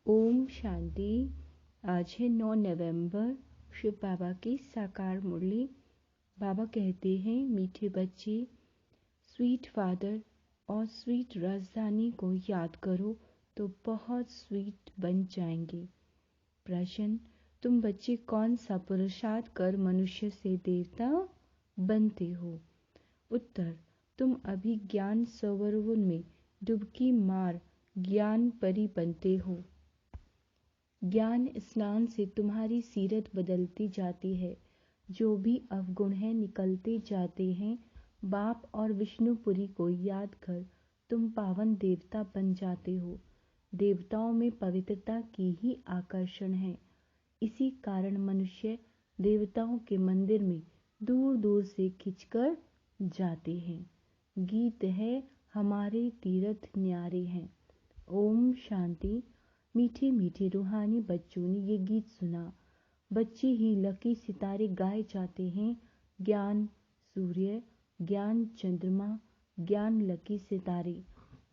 ओम शांति। आज है 9 नवंबर, शिव बाबा की साकार मुरली। बाबा कहते हैं, मीठे बच्चे, स्वीट फादर और स्वीट राजधानी को याद करो तो बहुत स्वीट बन जाएंगे। प्रश्न, तुम बच्चे कौन सा पुरुषार्थ कर मनुष्य से देवता बनते हो? उत्तर, तुम अभी ज्ञान सरोवर में डुबकी मार ज्ञान परी बनते हो। ज्ञान स्नान से तुम्हारी सीरत बदलती जाती है। जो भी अवगुण है निकलते जाते हैं। बाप और विष्णुपुरी को याद कर तुम पावन देवता बन जाते हो। देवताओं में पवित्रता की ही आकर्षण है। इसी कारण मनुष्य देवताओं के मंदिर में दूर दूर से खिंचकर जाते हैं। गीत है, हमारे तीर्थ न्यारे हैं। ओम शांति। मीठे मीठे रूहानी बच्चों ने ये गीत सुना। बच्चे ही लकी सितारे गाए जाते हैं। ज्ञान सूर्य, ज्ञान चंद्रमा, ज्ञान लकी सितारे।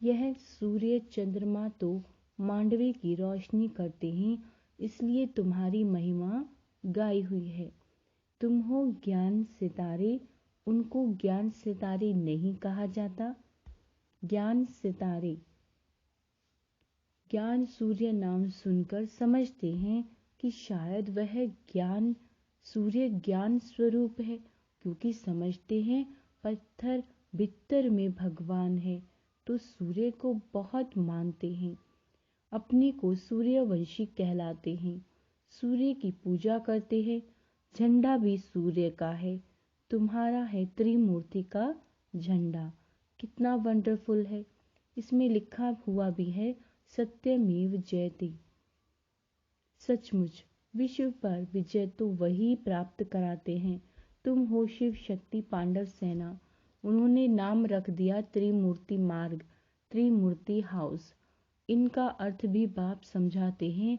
यह सूर्य चंद्रमा तो मांडवे की रोशनी करते हैं, इसलिए तुम्हारी महिमा गाई हुई है। तुम हो ज्ञान सितारे, उनको ज्ञान सितारे नहीं कहा जाता। ज्ञान सितारे ज्ञान सूर्य नाम सुनकर समझते हैं कि शायद वह ज्ञान सूर्य ज्ञान स्वरूप है, क्योंकि समझते हैं पत्थर भीतर में भगवान है, तो सूर्य को बहुत मानते हैं। अपने को सूर्यवंशी कहलाते हैं। सूर्य की पूजा करते हैं। झंडा भी सूर्य का है। तुम्हारा है त्रिमूर्ति का झंडा। कितना वंडरफुल है। इसमें लिखा हुआ भी है, सत्यमेव जयते। सचमुच विश्व पर विजय तो वही प्राप्त कराते हैं। तुम हो शिव शक्ति पांडव सेना। उन्होंने नाम रख दिया त्रिमूर्ति मार्ग, त्रिमूर्ति हाउस। इनका अर्थ भी बाप समझाते हैं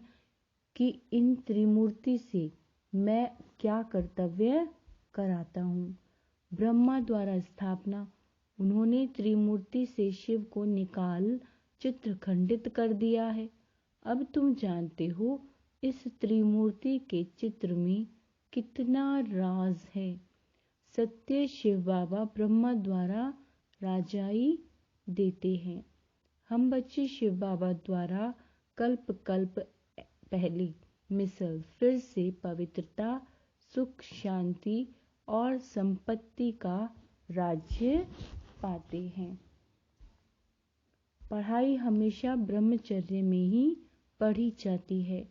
कि इन त्रिमूर्ति से मैं क्या कर्तव्य कराता हूँ। ब्रह्मा द्वारा स्थापना। उन्होंने त्रिमूर्ति से शिव को निकाल चित्र खंडित कर दिया है। अब तुम जानते हो इस त्रिमूर्ति के चित्र में कितना राज है। सत्य शिव बाबा ब्रह्मा द्वारा राजाई देते हैं। हम बच्चे शिव बाबा द्वारा कल्प कल्प पहले मिसल फिर से पवित्रता, सुख, शांति और संपत्ति का राज्य पाते हैं। पढ़ाई हमेशा ब्रह्मचर्य में ही पढ़ी जाती है।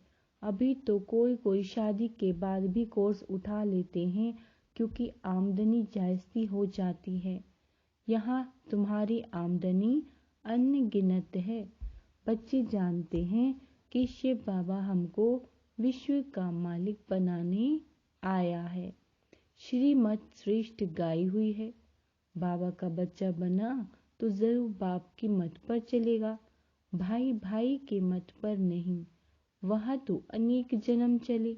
अभी तो कोई कोई शादी के बाद भी कोर्स उठा लेते हैं, क्योंकि आमदनी जायज़ हो जाती है। यहाँ तुम्हारी आमदनी अनगिनत है। बच्चे जानते हैं कि शिव बाबा हमको विश्व का मालिक बनाने आया है। श्रीमत श्रेष्ठ गाई हुई है। बाबा का बच्चा बना तो जरूर बाप की मत पर चलेगा, भाई भाई के मत पर नहीं। वहाँ तो अनेक जन्म चले,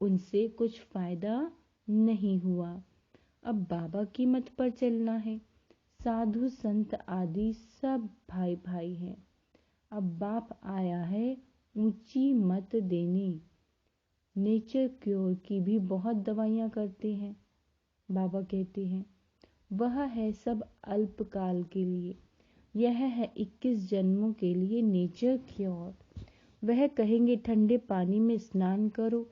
उनसे कुछ फायदा नहीं हुआ। अब बाबा की मत पर चलना है। साधु संत आदि सब भाई भाई हैं। अब बाप आया है ऊंची मत देने। नेचर क्योर की भी बहुत दवाइयाँ करते हैं। बाबा कहते हैं, वह है सब अल्पकाल के लिए। यह है 21 जन्मों के लिए नेचर क्योर। वह कहेंगे ठंडे पानी में स्नान करो,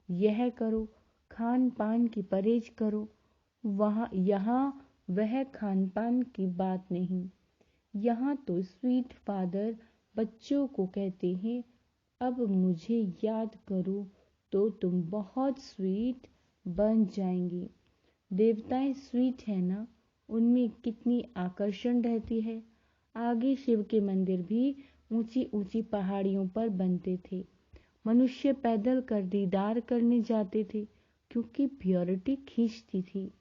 यह करो, खान पान की परहेज करो। यहाँ वह खान पान की बात नहीं। यहाँ तो स्वीट फादर बच्चों को कहते हैं, अब मुझे याद करो तो तुम बहुत स्वीट बन जाएंगे। देवताएं स्वीट है ना, उनमें कितनी आकर्षण रहती है। आगे शिव के मंदिर भी ऊंची ऊंची पहाड़ियों पर बनते थे। मनुष्य पैदल कर दीदार करने जाते थे, क्योंकि प्योरिटी खींचती थी।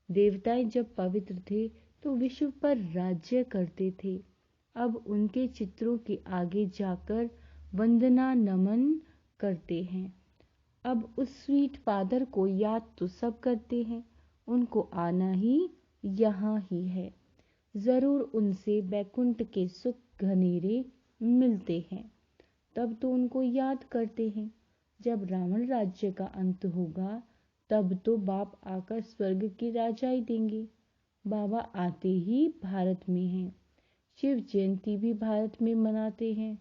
देवताएं जब पवित्र थे तो विश्व पर राज्य करते थे। अब उनके चित्रों के आगे जाकर वंदना नमन करते हैं। अब उस स्वीट फादर को याद तो सब करते हैं। उनको आना ही यहाँ ही है। जरूर उनसे बैकुंठ के सुख घनेरे मिलते हैं। तब तो उनको याद करते हैं। जब रावण राज्य का अंत होगा तब तो बाप आकर स्वर्ग की राजाई देंगे। बाबा आते ही भारत में हैं। शिव जयंती भी भारत में मनाते हैं,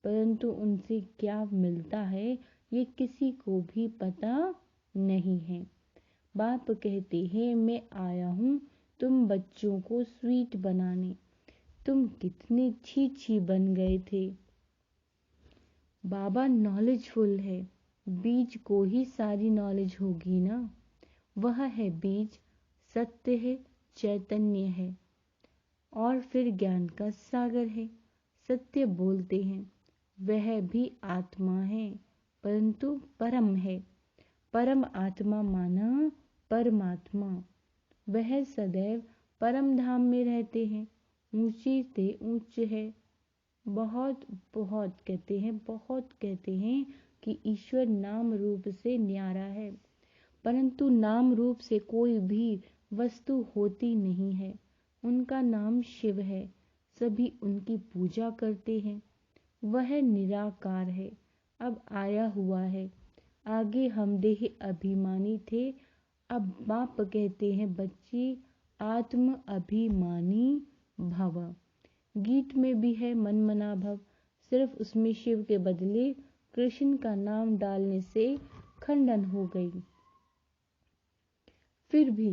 परंतु उनसे क्या मिलता है ये किसी को भी पता नहीं है। बाप कहते हैं मैं आया हूँ तुम बच्चों को स्वीट बनाने। तुम कितने छी बन गए थे। बाबा नॉलेजफुल है, बीज को ही सारी नॉलेज होगी ना। वह है बीज, सत्य है, चैतन्य है और फिर ज्ञान का सागर है। सत्य बोलते हैं, वह भी आत्मा है परंतु परम है। परम आत्मा माना परमात्मा। वह सदैव परम धाम में रहते हैं, ऊंची से ऊंच है। बहुत बहुत कहते हैं कि ईश्वर नाम रूप से न्यारा है, परंतु नाम रूप से कोई भी वस्तु होती नहीं है। उनका नाम शिव है, सभी उनकी पूजा करते हैं। वह निराकार है, अब आया हुआ है। आगे हम देह अभिमानी थे, अब बाप कहते हैं बच्चे आत्म अभिमानी भव। गीत में भी है मनमना भव, सिर्फ उसमें शिव के बदले कृष्ण का नाम डालने से खंडन हो गई। फिर भी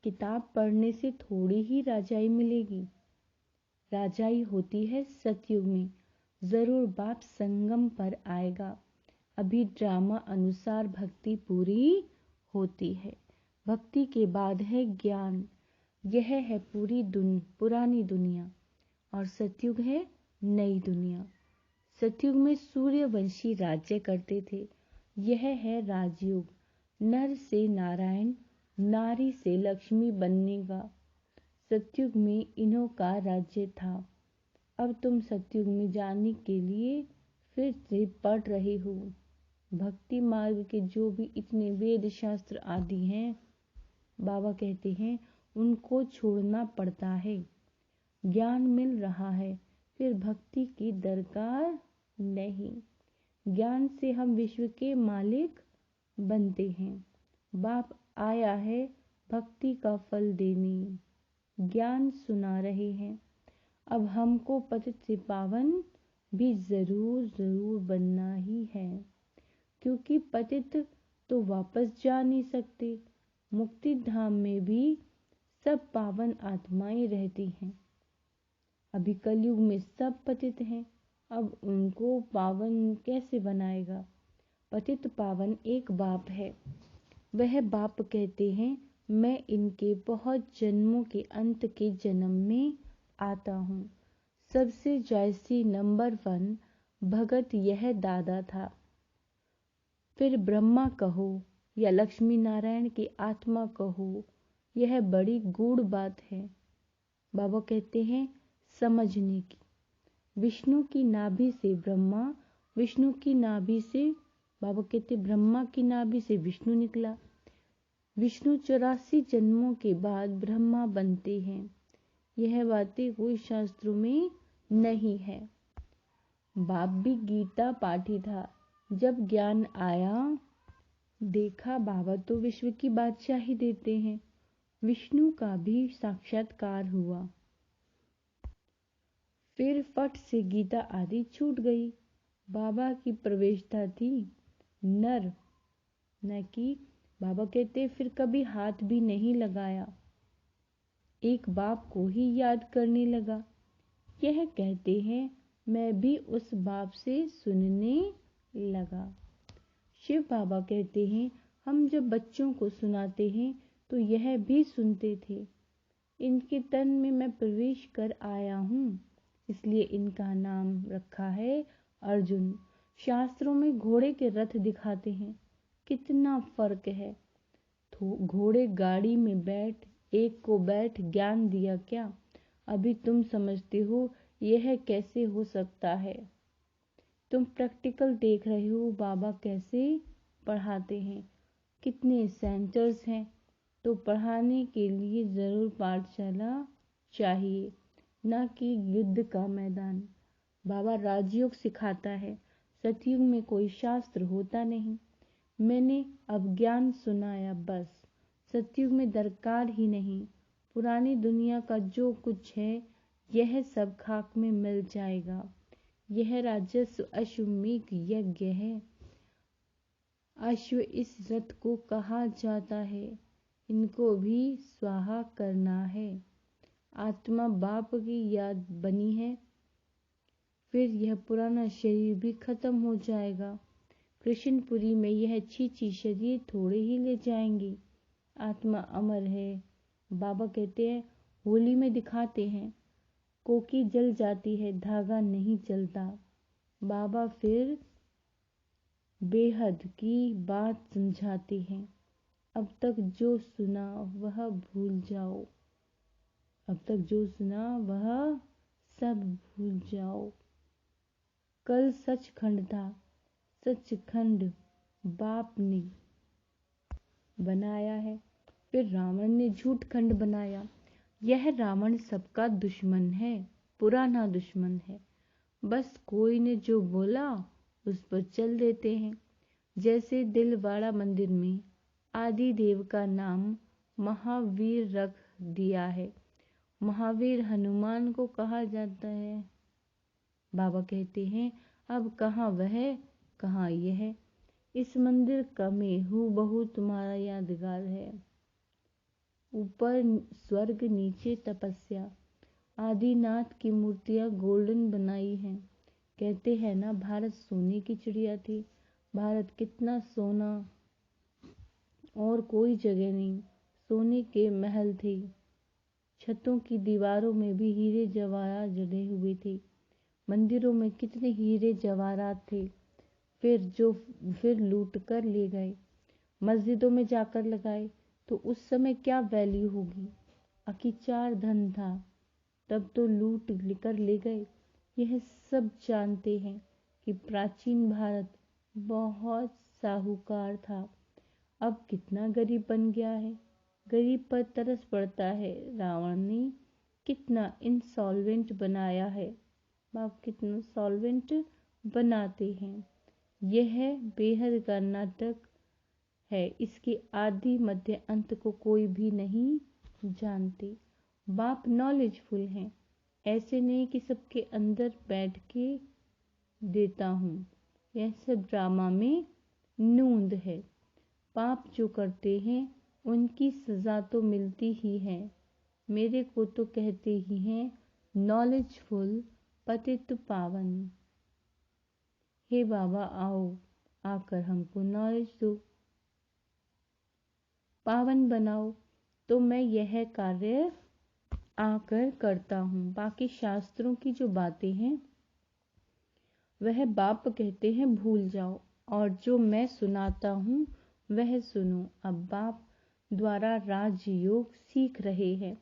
किताब पढ़ने से थोड़ी ही राजाई मिलेगी। राजाई होती है सतयुग में। जरूर बाप संगम पर आएगा। अभी ड्रामा अनुसार भक्ति पूरी होती है। भक्ति के बाद है ज्ञान। यह है पुरानी दुनिया और सतयुग है नई दुनिया। सतयुग में सूर्यवंशी राज्य करते थे। यह है राजयुग। नर से नारायण, नारी से लक्ष्मी बनने का। सतयुग में इन्हों का राज्य था। अब तुम सतयुग में जाने के लिए फिर से पढ़ रहे हो। भक्ति मार्ग के जो भी इतने वेद शास्त्र आदि हैं, बाबा कहते हैं उनको छोड़ना पड़ता है। ज्ञान मिल रहा है, फिर भक्ति की दरकार नहीं। ज्ञान से हम विश्व के मालिक बनते हैं। बाप आया है भक्ति का फल देने। ज्ञान सुना रहे हैं। अब हमको पतित से पावन भी जरूर बनना ही है, क्योंकि पतित तो वापस जा नहीं सकते। मुक्ति धाम में भी सब पावन आत्माएं रहती हैं। अभी कलयुग में सब पतित हैं, अब उनको पावन कैसे बनाएगा। पतित पावन एक बाप है। वह बाप कहते हैं मैं इनके बहुत जन्मों के अंत के जन्म में आता हूँ। सबसे जायसी नंबर 1 भगत यह दादा था। फिर ब्रह्मा कहो या लक्ष्मी नारायण की आत्मा कहो, यह बड़ी गूढ़ बात है। बाबा कहते हैं समझने की। विष्णु की नाभि से ब्रह्मा, विष्णु की नाभि से बाबा कहते ब्रह्मा की नाभि से विष्णु निकला। विष्णु 84 जन्मों के बाद ब्रह्मा बनते हैं। यह बातें कोई शास्त्रों में नहीं है। बाप भी गीता पाठी था। जब ज्ञान आया देखा बाबा तो विश्व की बादशाही देते हैं। विष्णु का भी साक्षात्कार हुआ। फिर फट से गीता आदि छूट गई। बाबा की प्रवेशता थी नर न कि बाबा कहते फिर कभी हाथ भी नहीं लगाया। एक बाप को ही याद करने लगा। यह कहते हैं मैं भी उस बाप से सुनने लगा। शिव बाबा कहते हैं हम जब बच्चों को सुनाते हैं तो यह भी सुनते थे। इनके तन में मैं प्रवेश कर आया हूँ, इसलिए इनका नाम रखा है अर्जुन। शास्त्रों में घोड़े के रथ दिखाते हैं, कितना फर्क है। घोड़े गाड़ी में बैठ, एक को बैठ ज्ञान दिया क्या? अभी तुम समझते हो यह कैसे हो सकता है। तुम प्रैक्टिकल देख रहे हो बाबा कैसे पढ़ाते हैं। कितने सेंटर्स हैं, तो पढ़ाने के लिए जरूर पाठशाला चाहिए, न कि युद्ध का मैदान। बाबा राजयोग सिखाता है, सतयुग में कोई शास्त्र होता नहीं। मैंने अब ज्ञान सुनाया बस। सतयुग में दरकार ही नहीं। पुरानी दुनिया का जो कुछ है यह सब खाक में मिल जाएगा। यह राजस्व अश्वमेध यज्ञ है। अश्व इस रथ को कहा जाता है। इनको भी स्वाहा करना है। आत्मा बाप की याद बनी है। फिर यह पुराना शरीर भी खत्म हो जाएगा। कृष्णपुरी में यह छीछी शरीर थोड़े ही ले जाएंगे। आत्मा अमर है। बाबा कहते हैं, होली में दिखाते हैं, कोकी जल जाती है, धागा नहीं जलता। बाबा फिर बेहद की बात समझाते हैं। अब तक जो सुना वह भूल जाओ। अब तक जो सुना वह सब भूल जाओ। कल सचखंड था। सचखंड बाप ने बनाया है। फिर रावण ने झूठ खंड बनाया। यह रावण सबका दुश्मन है, पुराना दुश्मन है। बस कोई ने जो बोला उस पर चल देते हैं। जैसे दिलवाड़ा मंदिर में आदि देव का नाम महावीर रख दिया है। महावीर हनुमान को कहा जाता है। बाबा कहते हैं, अब कहाँ वह कहाँ यह। इस मंदिर का में हूबहू तुम्हारा यादगार है। ऊपर स्वर्ग नीचे तपस्या। आदिनाथ की मूर्तियां गोल्डन बनाई हैं। कहते हैं ना, भारत सोने की चिड़िया थी। भारत कितना सोना, और कोई जगह नहीं। सोने के महल थे। छतों की दीवारों में भी हीरे जवाहरात जड़े हुए थे। मंदिरों में कितने हीरे जवाहरात थे। फिर लूट कर ले गए। मस्जिदों में जाकर लगाए तो उस समय क्या वैल्यू होगी। अकीचार धन था, तब तो लूट लेकर ले गए। यह सब जानते हैं कि प्राचीन भारत बहुत साहूकार था। अब कितना गरीब बन गया है। गरीब पर तरस पड़ता है। रावण ने कितना इंसॉल्वेंट बनाया है। बाप कितना सॉल्वेंट बनाते हैं। यह बेहद का नाटक है। इसके आदि मध्य अंत को कोई भी नहीं जानते। बाप नॉलेजफुल हैं। ऐसे नहीं कि सबके अंदर बैठ के देता हूँ। यह सब ड्रामा में नूंद है। पाप जो करते हैं उनकी सजा तो मिलती ही है। मेरे को तो कहते ही हैं, नॉलेजफुल पतित पावन। हे बाबा आओ, आकर हमको नॉलेज दो, पावन बनाओ। तो मैं यह कार्य आकर करता हूँ। बाकी शास्त्रों की जो बातें हैं वह बाप कहते हैं भूल जाओ, और जो मैं सुनाता हूँ वह सुनो। अब बाप द्वारा राजयोग सीख रहे हैं।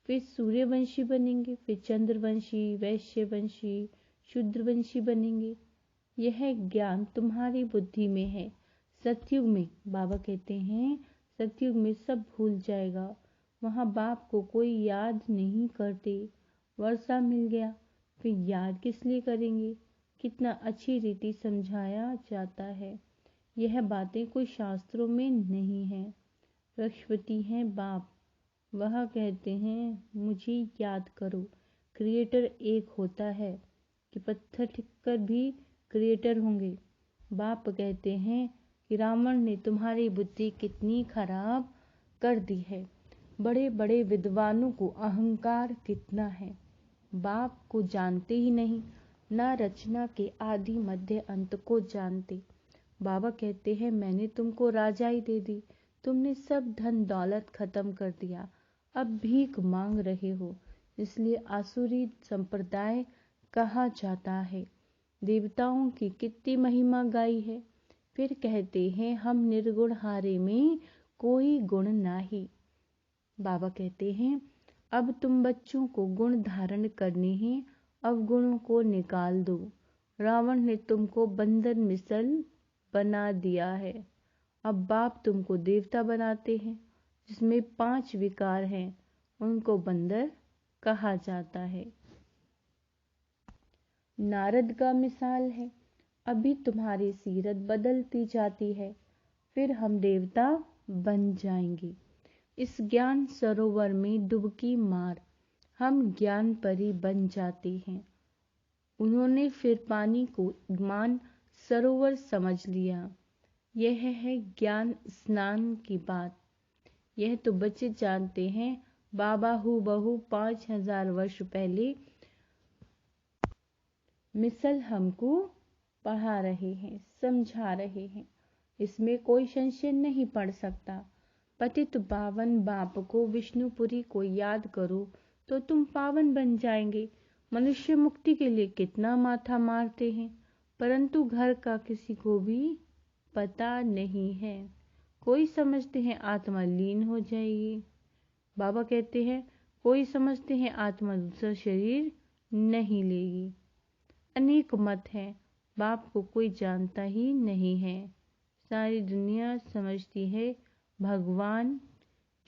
फिर सूर्यवंशी बनेंगे, फिर चंद्रवंशी, वैश्यवंशी, शूद्रवंशी बनेंगे। यह ज्ञान तुम्हारी बुद्धि में है। सतयुग में बाबा कहते हैं, सतयुग में सब भूल जाएगा। वहाँ बाप को कोई याद नहीं करते। वर्षा मिल गया, फिर याद किस लिए करेंगे। कितना अच्छी रीति समझाया जाता है। यह बातें कोई शास्त्रों में नहीं है। रक्षपति हैं बाप। वह कहते हैं, मुझे याद करो। क्रिएटर एक होता है कि पत्थर ठिककर भी क्रिएटर होंगे। बाप कहते हैं कि रावण ने तुम्हारी बुद्धि कितनी खराब कर दी है। बड़े बड़े विद्वानों को अहंकार कितना है। बाप को जानते ही नहीं, ना रचना के आदि मध्य अंत को जानते। बाबा कहते हैं, मैंने तुमको राजाई दे दी, तुमने सब धन दौलत खत्म कर दिया, अब भीख मांग रहे हो। इसलिए आसुरी संप्रदाय कहा जाता है। देवताओं की कितनी महिमा गाई है। फिर कहते हैं, हम निर्गुण हारे में कोई गुण नाही। बाबा कहते हैं, अब तुम बच्चों को गुण धारण करने हैं, अवगुणों को निकाल दो। रावण ने तुमको बंदर मिसल बना दिया है। अब बाप तुमको देवता बनाते हैं, जिसमें 5 विकार हैं, उनको बंदर कहा जाता है। नारद का मिसाल है। अभी तुम्हारी सीरत बदलती जाती है, फिर हम देवता बन जाएंगे। इस ज्ञान सरोवर में डुबकी मार, हम ज्ञान परी बन जाते हैं। उन्होंने फिर पानी को मान सरोवर समझ लिया। यह है ज्ञान स्नान की बात। यह तो बच्चे जानते हैं। बाबा हूबहू 5000 वर्ष पहले मिसल हमको पढ़ा रहे हैं, समझा रहे हैं। इसमें कोई संशय नहीं पड़ सकता। पतित पावन बाप को विष्णुपुरी को याद करो तो तुम पावन बन जाएंगे। मनुष्य मुक्ति के लिए कितना माथा मारते हैं, परंतु घर का किसी को भी पता नहीं है। कोई समझते हैं आत्मा लीन हो जाएगी, बाबा कहते हैं कोई समझते हैं आत्मा दूसरा शरीर नहीं लेगी। अनेक मत है, बाप को कोई जानता ही नहीं है। सारी दुनिया समझती है भगवान,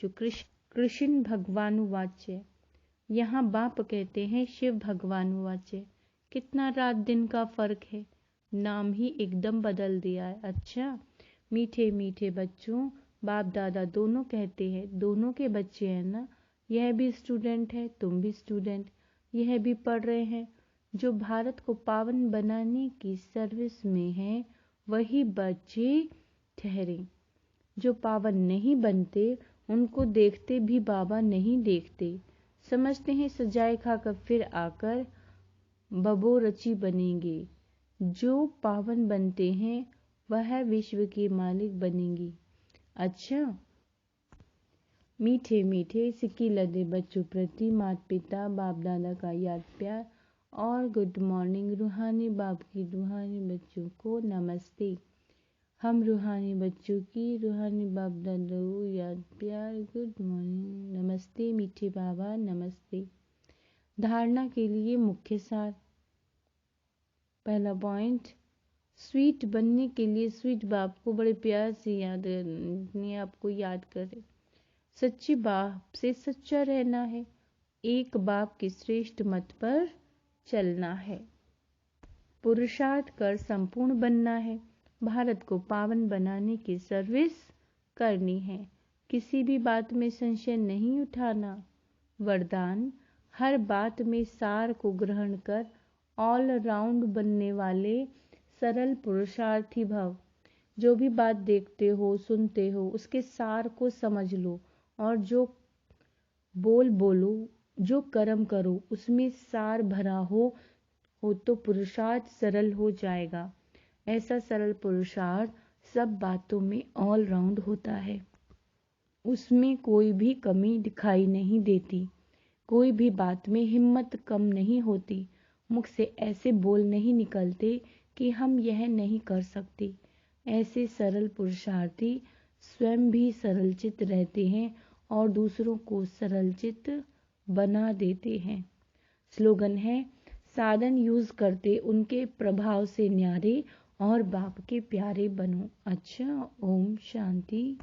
जो कृष्ण भगवानुवाच्य, यहाँ बाप कहते हैं शिव भगवानुवाच्य। कितना रात दिन का फर्क है, नाम ही एकदम बदल दिया है। अच्छा, मीठे मीठे बच्चों, बाप दादा दोनों कहते हैं, दोनों के बच्चे हैं ना। यह भी स्टूडेंट है, तुम भी स्टूडेंट, यह भी पढ़ रहे हैं। जो भारत को पावन बनाने की सर्विस में है वही बच्चे ठहरे। जो पावन नहीं बनते उनको देखते भी बाबा नहीं देखते। समझते हैं सजाए खाकर फिर आकर बबोरची बनेंगे। जो पावन बनते हैं वह विश्व के मालिक बनेंगी। अच्छा, मीठे मीठे सिक्की लदे बच्चों प्रति माता पिता बाप दादा का याद प्यार और गुड मॉर्निंग। रूहानी बाप की रूहानी बच्चों को नमस्ते। हम रूहानी बच्चों की रूहानी बाप दादा को याद प्यार गुड मॉर्निंग नमस्ते। मीठे बाबा नमस्ते। धारणा के लिए मुख्य सार। पहला पॉइंट, स्वीट बनने के लिए स्वीट बाप को बड़े प्यार से याद अपने आप को याद करें। सच्ची बाप से सच्चा रहना है। एक बाप के श्रेष्ठ मत पर चलना है। पुरुषार्थ कर संपूर्ण बनना है। भारत को पावन बनाने की सर्विस करनी है। किसी भी बात में संशय नहीं उठाना। वरदान, हर बात में सार को ग्रहण कर ऑल राउंड बनने वाले सरल पुरुषार्थी भव। जो भी बात देखते हो सुनते हो उसके सार को समझ लो और जो बोलो, जो कर्म करो उसमें सार भरा हो तो पुरुषार्थ सरल हो जाएगा। ऐसा सरल पुरुषार्थ सब बातों में ऑल राउंड होता है। उसमें कोई भी कमी दिखाई नहीं देती। कोई भी बात में हिम्मत कम नहीं होती। मुख से ऐसे बोल नहीं निकलते कि हम यह नहीं कर सकते। ऐसे सरल पुरुषार्थी स्वयं भी सरलचित रहते हैं और दूसरों को सरलचित बना देते हैं। स्लोगन है, साधन यूज करते उनके प्रभाव से न्यारे और बाप के प्यारे बनो। अच्छा, ओम शांति।